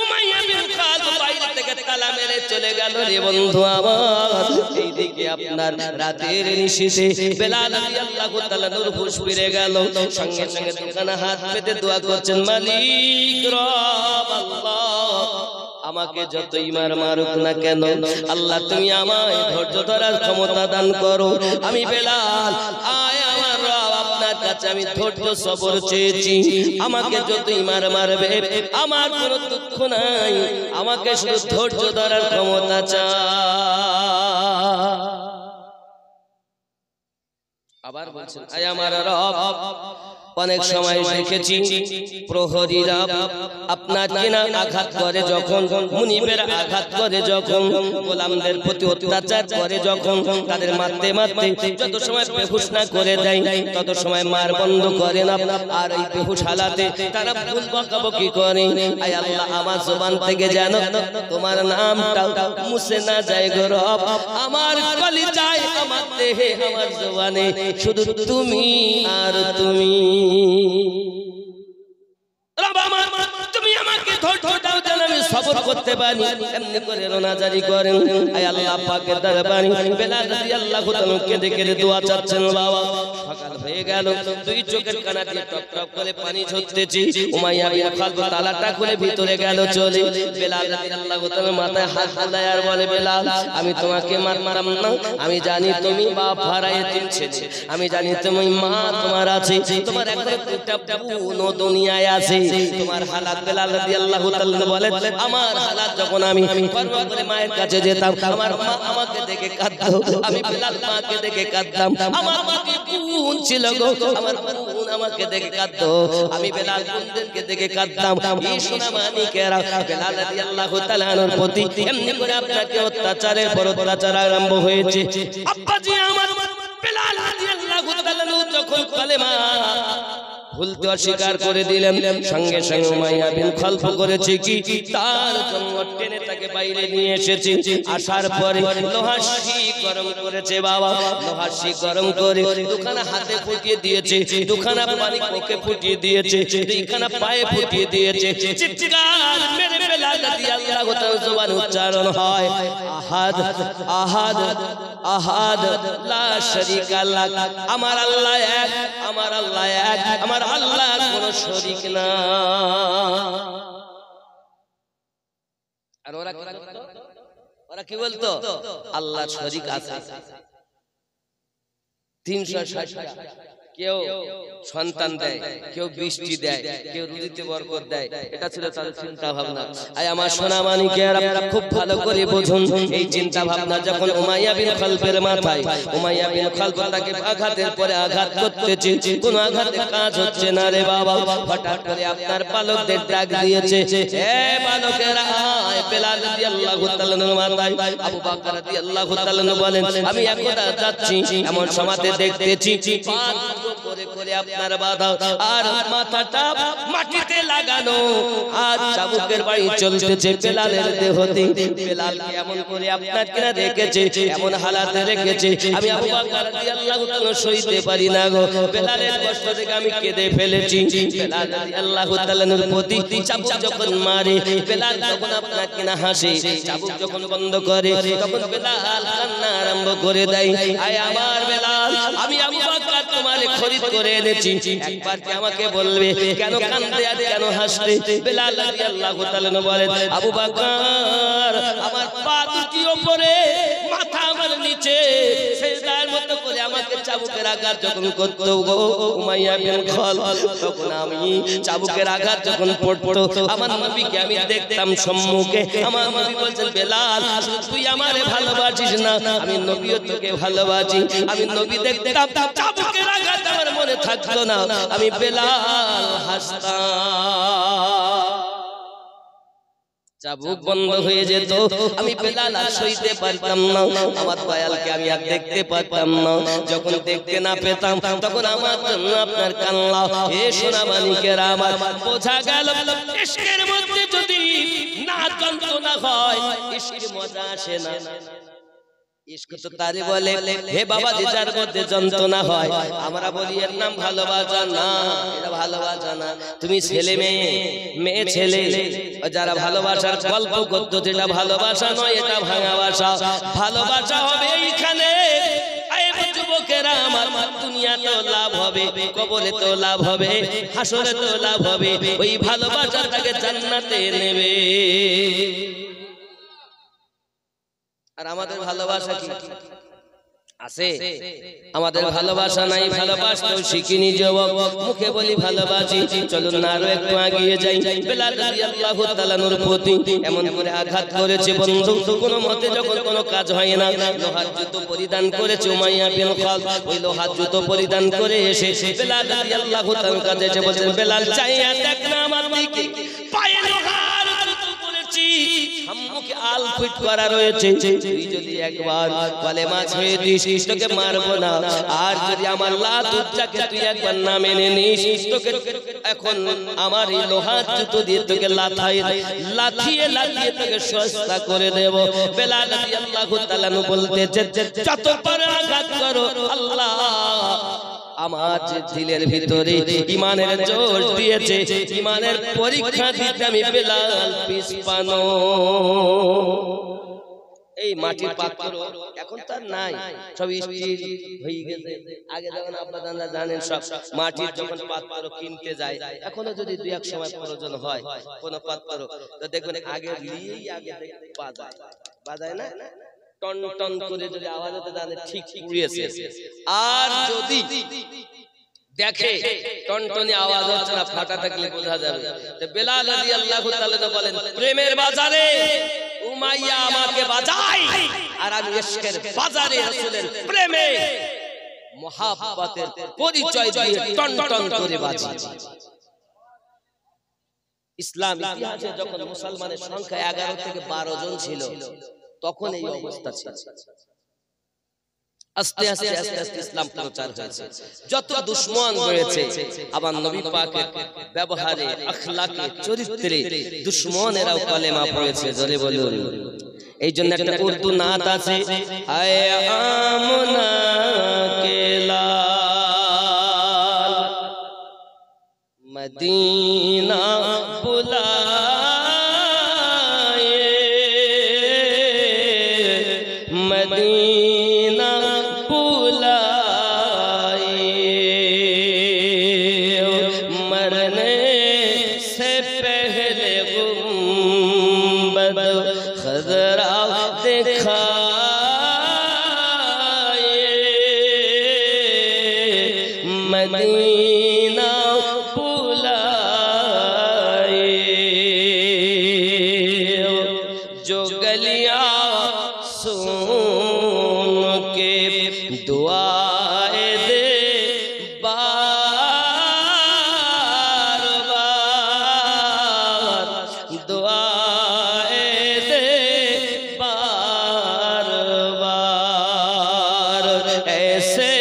উমাইয়া বিন খালফ বাইরে থেকে তালা মেরে চলে গেল রে বন্ধু আমার। এইদিকে আপনার রাতের নিশিতে বেলাল রাদিয়াল্লাহু তাআলা নূর হুশ ফিরে গেল। সঙ্গে সঙ্গে দোকানে হাত পেতে দোয়া করছেন, মালিক রব আল্লাহ, আমাকে যতই মারুক না কেন আল্লাহ তুমি আমায় ধৈর্য ধরার ক্ষমতা দান করো। আমি বেলাল আয় আমার রব, আপনার কাছে আমি ধৈর্য সবর চেয়েছি। আমাকে যতই মারবে আমার কোনো দুঃখ নাই, আমাকে শুধু ধৈর্য ধরার ক্ষমতা চাই। আবার বলছেন, আয় আমার রব, অনেক সময় দেখেছি প্রহরীরা আপনার কিনা আঘাত করে যখন, মুনিবের আঘাত করে যখন, গোলামদের প্রতি অত্যাচার করে যখন, তাদের মারতে মারতে যত সময় বেহুশ না করে দেয় তত সময় মার বন্ধ করে না। আর এই বেহুশ হালাতে তারা ভুল বকাবকি করে। আয় আল্লাহ, আমার জবান থেকে যেন তোমার নামটা মুছে না যায় গো রব। আমার কলিজায়, আমার দেহে, আমার জবানে শুধু তুমি আর তুমি। রব আমার, তুমি আমাকে ধৈর্য দাও যেন আমি সবর সব করতে পারি এমনি করে রোনাজারি করেন আয় আল্লাহ পাকের দরবারে বেলাল রাদিয়াল্লাহু তাআলা কেঁদে কেঁদে দোয়া চাচ্ছেন বাবা সকাল হয়ে গেল দুই চোখের কানা দিয়ে টপ টপ করে পানি ঝরতেছে উমাইয়া বিন খালদ তালাটা খুলে ভিতরে গেল চলে বেলাল রাদিয়াল্লাহু তাআলা মাথায় হাত বুলায় আর বলে বেলাল আমি তোমাকে মারলাম না আমি জানি তুমি বাপ হারায় তিন ছেলে আমি জানি তুমি মা তোমার আছে তোমার একটা পুরো দুনিয়ায় আছে তোমার হালাত বেলাল রাদিয়াল্লাহু তাআলা বলে আমার হালাত যখন আমি পরোয়া করে মায়ের কাছে যেতাম আমার মা আমাকে দেখে কাঁদতো আমি বেলাল মাকে দেখে কাঁদতাম আমার মা কি বোন ছিল গো আমার বোন আমাকে দেখে কাঁদতো আমি বেলাল বোনদেরকে দেখে কাঁদতাম এই সোনা মানিকেরা বেলাল রাদিয়াল্লাহু তাআলার প্রতি এমনি করে আপনাকে অত্যাচারের পর অত্যাচার আরম্ভ হয়েছে আব্বাজি আমার বেলাল রাদিয়াল্লাহু তাআলা যখন কালেমা ভুলতে অস্বীকার করে দিলেন সঙ্গে সঙ্গে উমাইয়া বিন খালদ করেছে কি তার জন্য টেনে তাকে বাইরে নিয়ে এসেছে আসার পরে লোহার শিক গরম করেছে বাবা লোহার শিক গরম করে দুখানা হাতে ফুটিয়ে দিয়েছে দুখানা পানি মুখে ফুটিয়ে দিয়েছে দুইখানা পায়ে ফুটিয়ে দিয়েছে চিৎকার মেরে বেলাল রাদিয়াল্লাহু তাআলা জবান উচ্চারণ হয় আহাদ আহাদ আহাদ লা শারীকা লাক আমার আল্লাহ এক আমার আল্লাহ এক আমার আল্লাহর কোনো শরীক না আর ওরা কি বলতো আল্লাহর শরীক আছে 360 কেউ সন্তান দেয় কেউ বৃষ্টি দেয় কেউ রুজিতে বরকত দেয় এটা ছিল তাদের চিন্তা ভাবনা আয় আমার সোনা মানিকেরা খুব ভালো করে বুঝুন এই চিন্তা ভাবনা যখন উমাইয়া বিন খালদের মাথায় উমাইয়া বিন খালদ তাকে আঘাতের পরে আঘাত করতেছে কোন আঘাতে কাজ হচ্ছে না রে বাবা হঠাৎ করে আপনার পালকদের ডাক দিয়েছে এ পালকেরা আয় বেলাল রাদিয়াল্লাহু তাআলার মাথায় আবু বকর রাদিয়াল্লাহু তাআলা বলেন আমি একদা যাচ্ছি এমন সময়তে দেখতেছি করে করে আপনার বাধা আর মাথাটা মাটিতে লাগানো আর চাবুকের বাড়ি চলতেছে বেলালের দেহতে বেলাল এমন করে আপনাকে রেখেছে এমন হালাতে রেখেছে আমি আবু বকর রাদিয়াল্লাহু তাআলা সইতে পারি না গো বেলালের কষ্ট থেকে আমি কেঁদে ফেলেছি বেলাল রাদিয়াল্লাহু তাআলার প্রতি চাবুক যখন মারে বেলাল যখন আপনাকে না হাসে চাবুক যখন বন্ধ করে তখন বেলাল কান্না আরম্ভ করে দেয় আয় আমার বেলাল আমি আবু বকর তোমারে খরিদ করে এনেছি একবার কি আমাকে বলবে কেন কাঁদতে আর কেন হাসতে বেলাল রাদিয়াল্লাহু তাআলা বলেন আবু বকর আমার পা দুটি উপরে মাথা আমার নিচে সেজদার মতো করে আমাকে চাবুকের আঘাত যখন করতো গো উমাইয়া বিন খালদ তখন আমি চাবুকের আঘাত যখন পড়তো আমার নবীকে আমি দেখতাম সম্মুখে আমার নবী বলছেন বেলাল তুই আমারে ভালোবাসিস না আমি নবীও তোকে ভালোবাসি আমি নবী দেখতাম চাবুকের আঘাত আমার মনে থাকতো না আমি বেলাল হাসতাম চাবুক বন্ধ হয়ে যেত আমি বেলাল আর সইতে পারতাম না আমার দয়ালকে আমি আর দেখতে পারতাম না যখন দেখতে না পেতাম তখন আমার জন্য আপনার কান্না হে সোনা মানিকেরা আমার বোঝা গেল ইশকের মধ্যে যদি না যন্ত্রণা হয় ইশকের মজা আসে না ইশক তো তারে বলে হে বাবা যার মধ্যে যন্ত্রণা হয় আমরা বলি এর নাম ভালোবাসা না এটা ভালোবাসা না তুমি ছেলে মেয়ে মেয়ে ছেলে যারা ভালোবাসার গল্প করতো যেটা ভালোবাসা নয় এটা ভাঙাবাসা ভালোবাসা হবে এইখানে যুবকেরা আমার দুনিয়াতেও লাভ হবে কবরে তো লাভ হবে হাসরে তো লাভ হবে ওই ভালোবাসাটাকে জান্নাতে নেবে আর আমাদের ভালোবাসা কি আছে আমাদের ভালোবাসা নাই ভালোবাসতেও শিখিনি যুবক মুখে বলি ভালোবাসি চলুন না আরো একটু এগিয়ে যাই বেলাল রাদিয়াল্লাহু তাআলার প্রতি এমন করে আঘাত করেছে বন্ধু কোনো মতে যখন কোনো কাজ হয় না লোহার জুতো পরিধান করেছে উমাইয়া বিন খালদ ওই লোহার জুতো পরিধান করে এসে বেলাল রাদিয়াল্লাহু তাআলার কাছে এসে বলেন বেলাল চাইয়া দেখ না আমার দিকে পায়ে লোহার জুতো পরেছি সম্মুখে আল ফিট করা রয়েছে তুই যদি একবার কলেমা ছেড়ে দিস তোকে মারবো না আর যদি আমার লাত উচ্চাকে তুই একবার না মেনে নিস তোকে এখন আমার এই লোহার জুতো দিয়ে তোকে লাথিয়ে তোকে সস্তা করে দেব বেলাল রাদিয়াল্লাহু তাআলা বলতেছে যত পারে আঘাত করো আল্লাহ আমার যে দিলের ভিতরে ঈমানের জোর দিয়েছে, ঈমানের পরীক্ষা দিতে আমি বেলাল পিছপানো। এই মাটির পাত্র এখন তার নাই, সব স্টিল হয়ে গেছে। আগে যখন আপনারা জানেন সব মাটির যখন পাত্র কিনতে যায়, এখনো যদি দুই এক সময় প্রয়োজন হয় কোন পাত্র, তো দেখবেন আগে নিয়েই আগে বাজায় না, টন টন করে যদি আওয়াজ হতে তাহলে ঠিক পুড়িয়েছে। আর যদি দেখে টনটনি আওয়াজ হচ্ছে না, ফাটা থাকলে বোঝা যাবে। তো বেলাল রাদিয়াল্লাহু তাআলা বলেন, প্রেমের বাজারে উমাইয়া আমাকে বাজায়, আর আমি ইশকের বাজারে রাসূলের প্রেমে মুহাব্বতের পরিচয় দিয়ে টনটন করে বাজাই। ইসলাম ইতিহাসে যখন মুসলমানের সংখ্যা 11 থেকে 12 জন ছিল, তখন এই অবস্থা ছিল। আস্তে আস্তে আস্তে আস্তে ইসলাম প্রচার হয়েছে। যত দুশমন রয়েছে আমার নবী পাকের ব্যবহারে, আখলাকে, চরিত্রে দুশমনেরাও কলেমা পড়েছে। জোরে বলুন। এই জন্য একটা উর্দু নাত আছে, আয়ে আমনা কে লাল মদিনা বুলায়ে, মদিনা बुलाए, मरने से पहले गुंबद खजरा दिखाए, मदीना बुलाए। जो गलियां दुआए दे बार बार, दुआए दे बार बार, ऐसे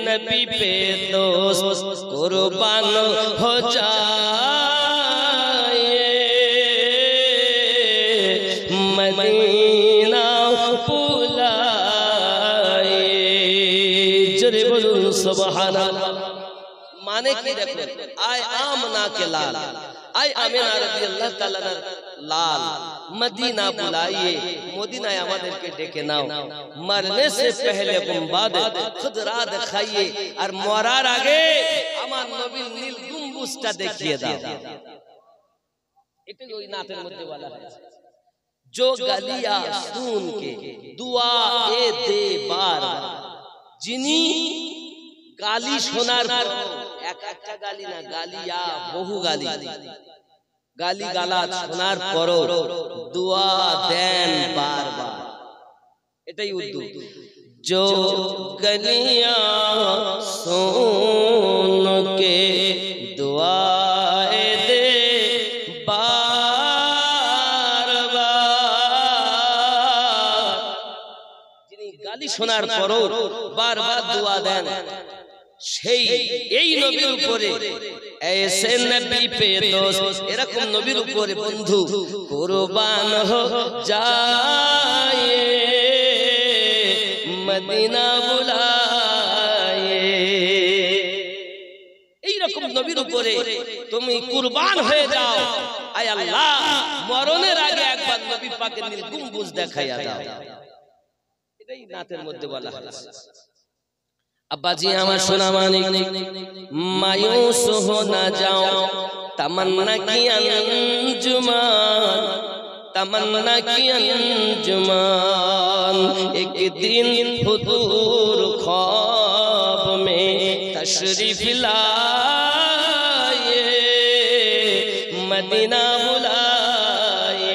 नबी पे दोस्त कुर्बान हो जाए, मदीना सुबहानाल्लाह। माने की देखो, आय आमना के लाल, आय आमिना রাদিয়াল্লাহু তাআলা लाल मदीना बुलाइए, मदीना আমাদেরকে ডেকে নাও, মরনে से पहले गुंबद खुदरा दिखाइए, আর মরার আগে আমার নবীর নীল গম্বুজটা দেখিয়ে দাও। এটা ওই নাতের মধ্যে বলা হয়েছে, जो गलियां सुन के दुआए दे बार, যিনি গালি শোনার পর, এক একটা গালি না, গালিয়া বহু গালি, গালি গালাজ শোনার পরও দোয়া দেন বারবার। এটাই উর্দু। जो गलियां सुन के दुआए दे बार बार, যিনি গালি শোনার পরও বারবার দোয়া দেন, সেই এই নবীর উপরে, ऐसे नबी पे दोस्त, এরকম নবীর উপরে বন্ধু কুরবান हो जाए, মদিনা বুলায়ে। এই রকম নবীর উপরে তুমি কুরবান হয়ে যাও, আয় আল্লাহ মরণের আগে একবার নবী পাকের নীল গম্বুজ দেখাইয়া দাও। এটাই নাতের মধ্যে বলা হয়েছে। अब्बाजी हमार सोना मानिक, मायूस हो ना जाओ, तमन्ना की अंजुमान, तमन्ना की अंजुमान, एक दिन हुजूर ख्वाब में तशरीफ लाए, मदीना बुलाए।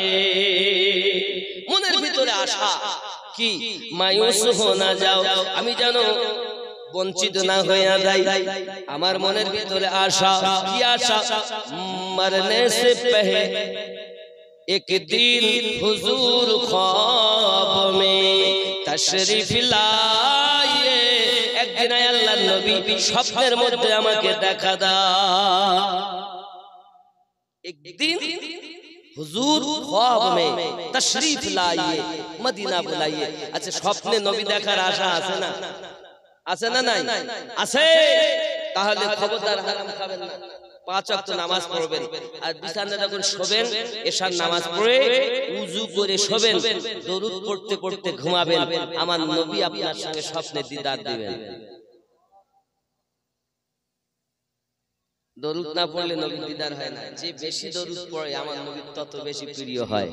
মনের ভিতরে আশা কি, মায়ুস हो ना जाओ, আমি জানো বঞ্চিত না হইয়া যাই। আমার মনের ভিতরে আশা, কি আশা, মরনে সে পহলে एक दिन हुजूर ख्वाब में तशरीफ लाए, एक दिन আল্লাহর নবী স্বপ্নের মধ্যে আমাকে দেখা দাও। एक दिन हुजूर ख्वाब में तशरीफ लाइए, मदीना बुलाइए। अच्छा, স্বপ্নে নবী দেখার আশা আছে না? আছে না নাই? আছে। তাহলে খবরদার হারাম খাবেন না, 5 ওয়াক্ত নামাজ পড়বেন। আর বিছানায় যখন শোবেন এশার নামাজ পড়ে উযু করে শোবেন, দরুদ পড়তে পড়তে ঘুমাবেন। আমার নবী আপনার সঙ্গে স্বপ্নে দিদার দিবেন। দরুদ না পড়লে নবী দিদার হয় না। যে বেশি দরুদ পড়ে আমার নবী তত বেশি প্রিয় হয়।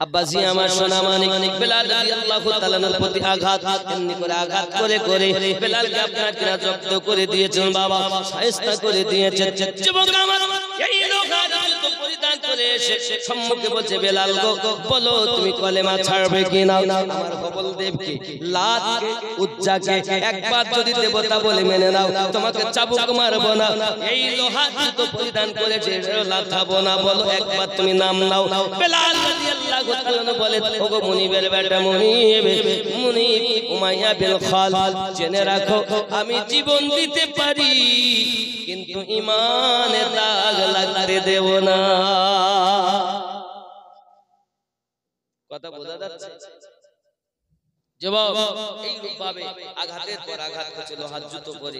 আব্বাজি আমার সোনা মানিক বেলাল রাদিয়াল্লাহু তাআলার প্রতি আঘাত এমনি করে আঘাত করে করে বেলালকে আপনার কিনা জব্দ করে দিয়েছেন বাবা, শায়েস্তা করে দিয়েছেন। যুবক আমার এই লোহা জুতো পরিধান করে এসে সম্মুখে বলছে, বেলাল গো বলো তুমি কলেমা ছাড়বে কি না? আমার কবল দেবকে, লাতকে, উজ্জাকে একবার যদি দেবতা বলে মেনে নাও তোমাকে চাবুক মারবো না। এই লোহা জুতো পরিধান করে যে লাথাবো না, বলো একবার তুমি নাম নাও। বেলাল রাদিয়াল্লাহু বলে, ওগো মুনিবের বেটা মুনিব উমাইয়া বিন খালদ, জেনে রাখো আমি জীবন দিতে পারি কিন্তু ঈমানে দাগ লাগতে দেব না। কথা বোঝা যাচ্ছে? যুবক এইরূপ ভাবে আঘাতের পর আঘাত করছে, লোহার জুতো পরে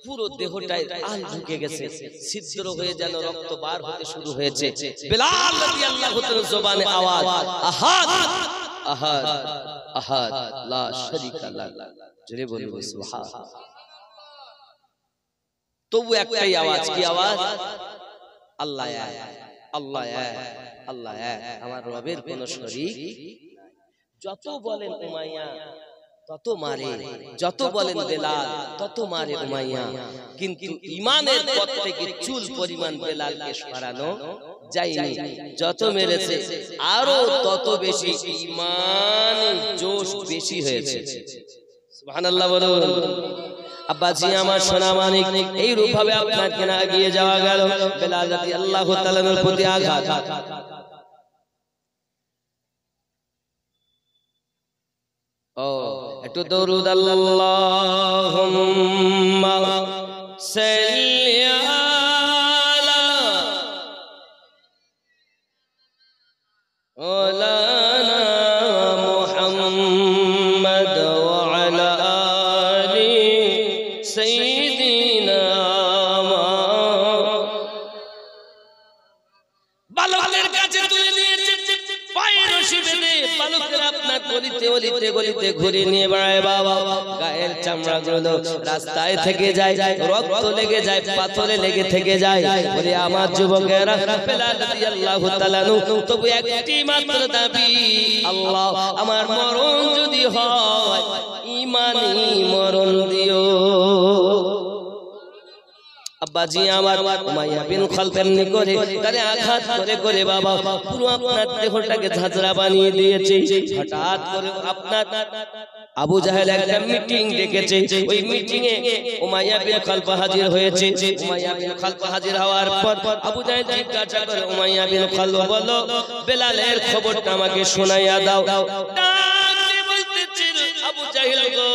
পুরো দেহটায় আল ঢুকে গেছে, ছিদ্র হয়ে যেন রক্ত বার হতে শুরু হয়েছে। বেলাল রাদিয়াল্লাহু তাআলার জবানে আওয়াজ, আহাদ আহাদ আহাদ লা শারীকা লাহ। জোরে বলুন সুবহানাল্লাহ। তবু একটাই আওয়াজ, কি আওয়াজ? আল্লাহ এক, আল্লাহ এক, আল্লাহ এক, আমার রবের কোন শরীক। যত বলেন উমাইয়া তত মারে, যত বলেন বেলাল তত মারে উমাইয়া, কিন্তু ঈমানের পথ থেকে চুল পরিমাণ বেলালকে সরানো যায়নি। যত মেরেছে আরো তত বেশি ঈমান জোশ বেশি হয়েছে। সুবহানাল্লাহ বলুন। আব্বাজি আমার সোনা মানিক এই রূপ ভাবে আপনার কেনা এগিয়ে যাওয়া গেল। বেলাল রাদিয়াল্লাহু তাআলার প্রতি আঘাত। ও একটু দরুদ আল্লাহুম্মা সাল্লি আলা মাওলানা মুহাম্মদ ওয়া আলা আলি সাইয়্যিদিনা। বালকদের কাছে তুলে দিয়েছে, পায়ের রশি বেঁধে বালকদের আপনার গলিতে গলিতে গলিতে ঘুরে নিয়ে বেড়ায় বাবা। গায়ের চামড়া গুলো রাস্তায় থেকে যায়, রক্ত লেগে যায়, পাথরে লেগে থেকে যায়। বলে আমার যুবকেরা, বেলাল রাদিয়াল্লাহু তাআলা তবু একটি মাত্র দাবি, আল্লাহ আমার মরণ যদি হয় ঈমানি মরণ দিও। আব্বাজি আমার উমাইয়া বিন খালদ এমনি করে তারে আঘাত করে করে বাবা পুরো আপনার দেহটাকে ঝাঁঝরা বানিয়ে দিয়েছে। হঠাৎ করে আপনার আবু জাহেল একটা মিটিং ডেকেছে, ওই মিটিং এ উমাইয়া বিন খালদ হাজির হয়েছে। উমাইয়া বিন খালদ হাজির হওয়ার পর আবু জাহেল জিজ্ঞাসা করে, উমাইয়া বিন খালদ বলো বেলালের খবরটা আমাকে শোনাইয়া দাও। আবু জাহেল গো,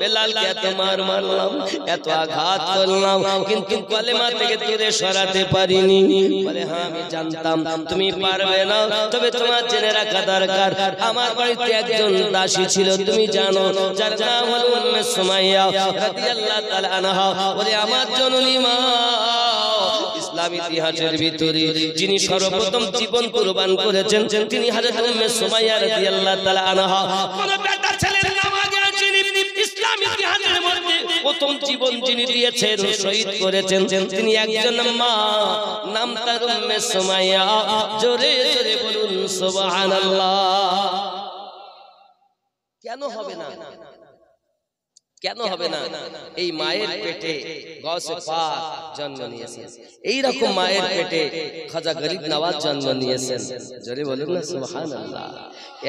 বেলালকে এত মার মারলাম, এত আঘাত করলাম, কিন্তু কলেমা থেকে দূরে সরাতে পারিনি। বলে হ্যাঁ আমি জানতাম তুমি পারবে না, তবে তোমার জেনে রাখা দরকার আমার বাড়িতে একজন দাসী ছিল, তুমি জানো, যার নাম হলো উম্মে সুমাইয়া রাদিয়াল্লাহু তাআলা আনহা। বলে আমার জননী মা, ইসলাম ইতিহাসের ভিতরে যিনি সর্বপ্রথম জীবন কুরবান করেছেন তিনি হযরত উম্মে সুমাইয়া রাদিয়াল্লাহু তাআলা আনহা। কোন বেটা ছেলের নাম আগে যিনি ইসলাম ইতিহাসের মধ্যে প্রথম জীবন যিনি দিয়েছেন, শহীদ করেছেন, তিনি একজন মা, নাম তার উম্মে সুমাইয়া। জোরে জোরে বলুন সুবহানাল্লাহ। কেন হবে না? কেন হবে না? এই মায়ের পেটে গৌসে পাক জন্ম নিয়েছেন, এই রকম মায়ের পেটে খাজা গরিব নওয়াজ জন্ম নিয়েছেন। জোরে বলুন না সুবহানাল্লাহ।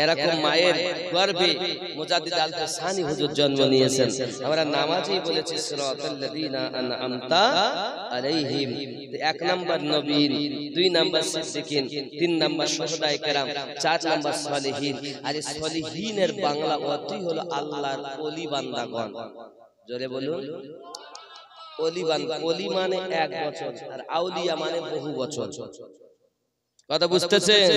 এরকম মায়ের গর্ভে মুজাদ্দিদ আল-ফিসানি হুজুর জন্ম নিয়েছেন। আমরা নামাজেই বলেছি সিরাতাল লাযিনা আনআমতা আলাইহিম। 1 নাম্বার নবীন, 2 নাম্বার সিদ্দিকিন, 3 নাম্বার শুহাদায়ে কেরাম, 4 নাম্বার সালেহিন। আর এই সালেহিনের বাংলা অর্থই হলো আল্লাহর ওলি বান্দাগণ। জোরে বলুন ওলি বান্দা। ওলি মানে 1 বছর আর আউলিয়া মানে বহু বছর। কথা বুঝতেছেন?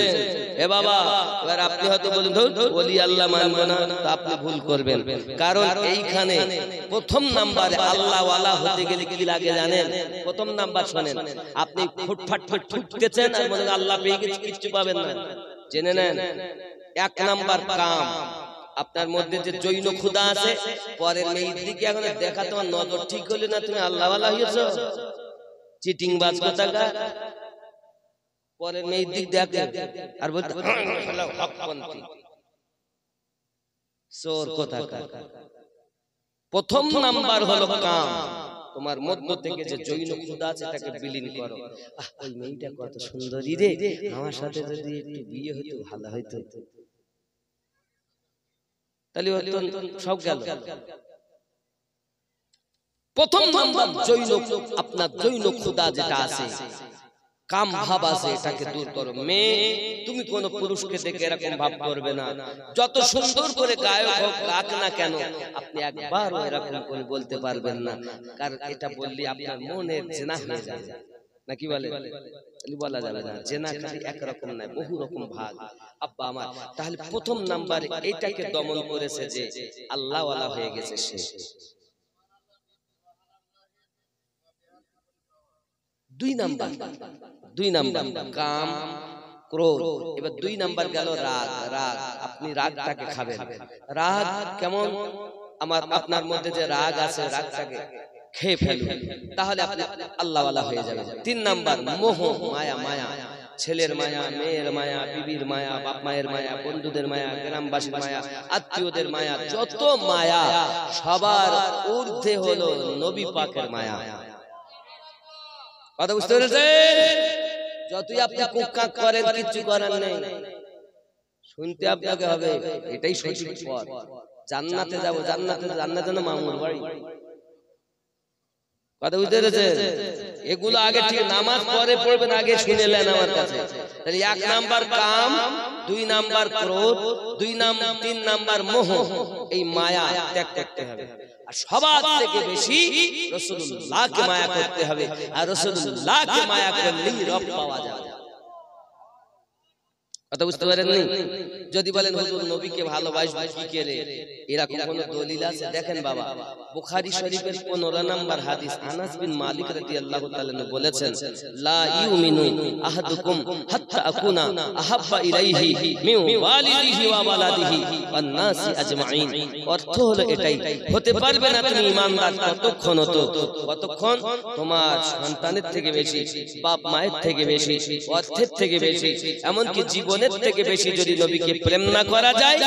এ বাবা, এবার আপনি হয়তো বলেন ওলি আল্লাহ মানবো না, তো আপনি ভুল করবেন। কারণ এইখানে প্রথম নাম্বারে আল্লাহ ওয়ালা হতে গেলে কি লাগে জানেন? প্রথম নাম্বার শোনেন, আপনি ফুটফাট ঠুকতেছেন আর মনে আল্লাহ পেয়ে গেছে, কিচ্ছু পাবেন না। জেনে নেন, এক নাম্বার কাম। আপনার মধ্যে যে জৈন ক্ষুধা আছে, পরের মেয়ের দিকে এখন দেখা তোমার নজর ঠিক হলে না, তুমি আল্লাহ ওয়ালা হয়েছো? চিটিং বাজ কোথাকার। পরের মেয়ের দিক দেখে আর বলতে হকপন্থী চোর কোথাকার। প্রথম নাম্বার হলো কাম। তোমার মধ্য থেকে যে জৈন ক্ষুধা আছে তাকে বিলীন করো। ওই মেয়েটা কত সুন্দরী রে, আমার সাথে যদি একটু বিয়ে হতো ভালো হইতো, তাহলে সব গেল। প্রথম নাম্বার জৈন, আপনার জৈন ক্ষুধা যেটা আছে, কাম ভাব আছে, এটাকে দূর করো। মেয়ে, তুমি কোন পুরুষকে দেখে এরকম ভাব করবে না। যত সুন্দর করে গায়ক হোক গাক না কেন, আপনি একবারও এরকম করে বলতে পারবেন না। কারণ এটা বললে আপনার মনের জেনা হয়ে যাবে, নাকি বলে? বলা যাবে না। জেনা খালি একরকম নয়, বহু রকম ভাগ। আব্বা আমার, তাহলে প্রথম নাম্বারে এটাকে দমন করেছে যে আল্লাহ ওয়ালা হয়ে গেছে সে। দুই নাম্বার কাম ক্রোধ। এবার দুই নাম্বার গেল রাগ। আপনি রাগটাকে খাবেন। রাগ কেমন? আপনার মধ্যে যে রাগ আছে, রাগটাকে খেয়ে ফেলুন, তাহলে আপনি আল্লাহ ওয়ালা হয়ে যাবেন। তিন নাম্বার মোহ, মায়া। ছেলের মায়া, মেয়ের মায়া, বিবির মায়া, বাপ মায়ের মায়া, বন্ধুদের মায়া, গ্রামবাসীর মায়া, আত্মীয়দের মায়া, যত মায়া সবার ঊর্ধ্বে হলো নবী পাকের মায়া। কথা বুঝতে পেরেছেন? যতই আপনি কুক্কাক করেন, কিচ্ছু করার নেই, শুনতে আপনাকে হবে এটাই সঠিক পথ। জান্নাতে যাব, জান্নাতে না মামুর বাড়ি। কথা বুঝতে পেরেছেন? এগুলো আগে ঠিক নামাজ পরে পড়বেন, আগে শুনে নেন আমার কাছে। তাহলে এক নাম্বার কাম, দুই নাম্বার ক্রোধ, তিন নাম্বার মোহ। এই মায়া ত্যাগ করতে হবে। আর সবার থেকে বেশি রাসূলুল্লাহকে মায়া করতে হবে। আর রাসূলুল্লাহকে মায়া করলেই রব পাওয়া যাবে। কথা বুঝতে পারেননি? যদি বলেন হুজুর নবীকে ভালোবাসবো কি করে, এরকম কোন দলিল আছে? দেখেন বাবা, বুখারী শরীফের 15 নম্বর হাদিস, আনাস বিন মালিক রাদিয়াল্লাহু তাআলা বলেছেন, লা ইউমিনু আহাদুকুম হাত্তা আকুনা আহাব্বা ইলাইহি মিন ওয়ালিদিহি ওয়া ওয়ালাদিহি ওয়ান নাসি আজমাইন। অর্থ হলো এটাই, হতে পারবে না তুমি ঈমানদার কতক্ষণ তোমার সন্তানের থেকে বেশি, বাপ মায়ের থেকে বেশি, অর্থের থেকে বেশি, এমনকি জীবনের থেকে বেশি যদি নবীকে প্রেম না করা যায়,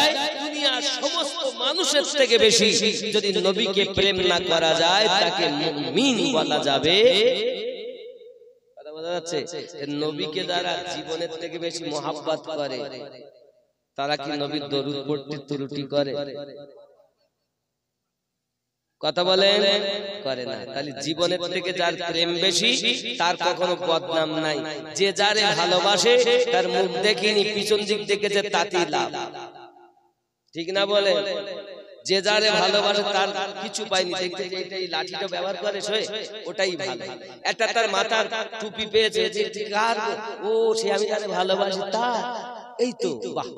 দুনিয়ার সমস্ত মানুষের থেকে বেশি যদি নবীকে প্রেম না করা যায়, তাকে মুমিন বলা যাবে। কথা বোঝা যাচ্ছে? নবীকে যারা জীবনের থেকে বেশি মহব্বত করে, তারা কি নবীর দরুদ পড়তে ত্রুটি করে? কথা বলেন, করে না। তাহলে জীবনের থেকে যার প্রেম বেশি, তার কখনো বদনাম নাই। যে যারে ভালোবাসে, তার মুখ দেখিনি, পিছন দিক দেখেছে, তাতেই লাভ। ঠিক না বলে? যে যারে ভালোবাসে তার কিছু পায়নি, দেখতে এই লাঠিটা ব্যবহার করে সে, ওটাই ভালো। একটা তার মাথার টুপি পেয়েছে, ও সে আমি যারে ভালোবাসি তা, এই তো বাহ।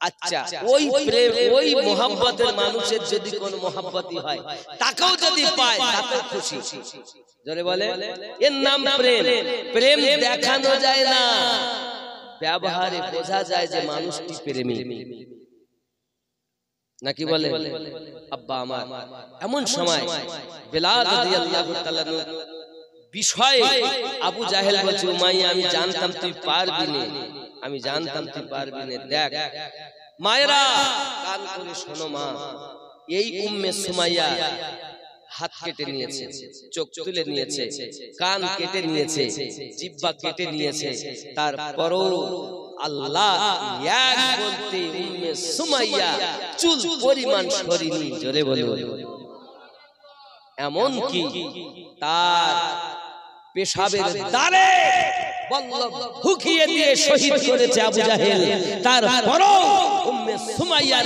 আচ্ছা, ওই প্রেম, ওই মোহাব্বতের মানুষের যদি কোন মোহাব্বতই হয়, তাকেও যদি পায়, তাতেও খুশি। জোরে বলে, এর নাম প্রেম। প্রেম দেখানো যায় না, ব্যবহারে বোঝা যায় যে মানুষটি প্রেমী, নাকি বলে? আব্বা আমার, এমন সময় বেলাল রাদিয়াল্লাহু তাআলা বিষয়ে আবু জাহেল বলছে, উমাইয়া আমি জানতাম তুই পারবি না, আমি জানতাম তুই পারবি না। দেখ মায়েরা, কান করে শোনো মা, এই উম্মে সুমাইয়া হাত কেটে নিয়েছে, চোখ তুলে নিয়েছে, কান কেটে নিয়েছে, জিহ্বা কেটে নিয়েছে, তারপরও আল্লাহ এক বলতে উম্মে সুমাইয়া চুল পরিমাণ সরিনি। জোরে বলো। এমন কি তার পেশাবের দ্বারে বল্লভ ঢুকিয়ে দিয়ে শহীদ করেছে আবু জাহেল, তারপরও উম্মে সুমাইয়া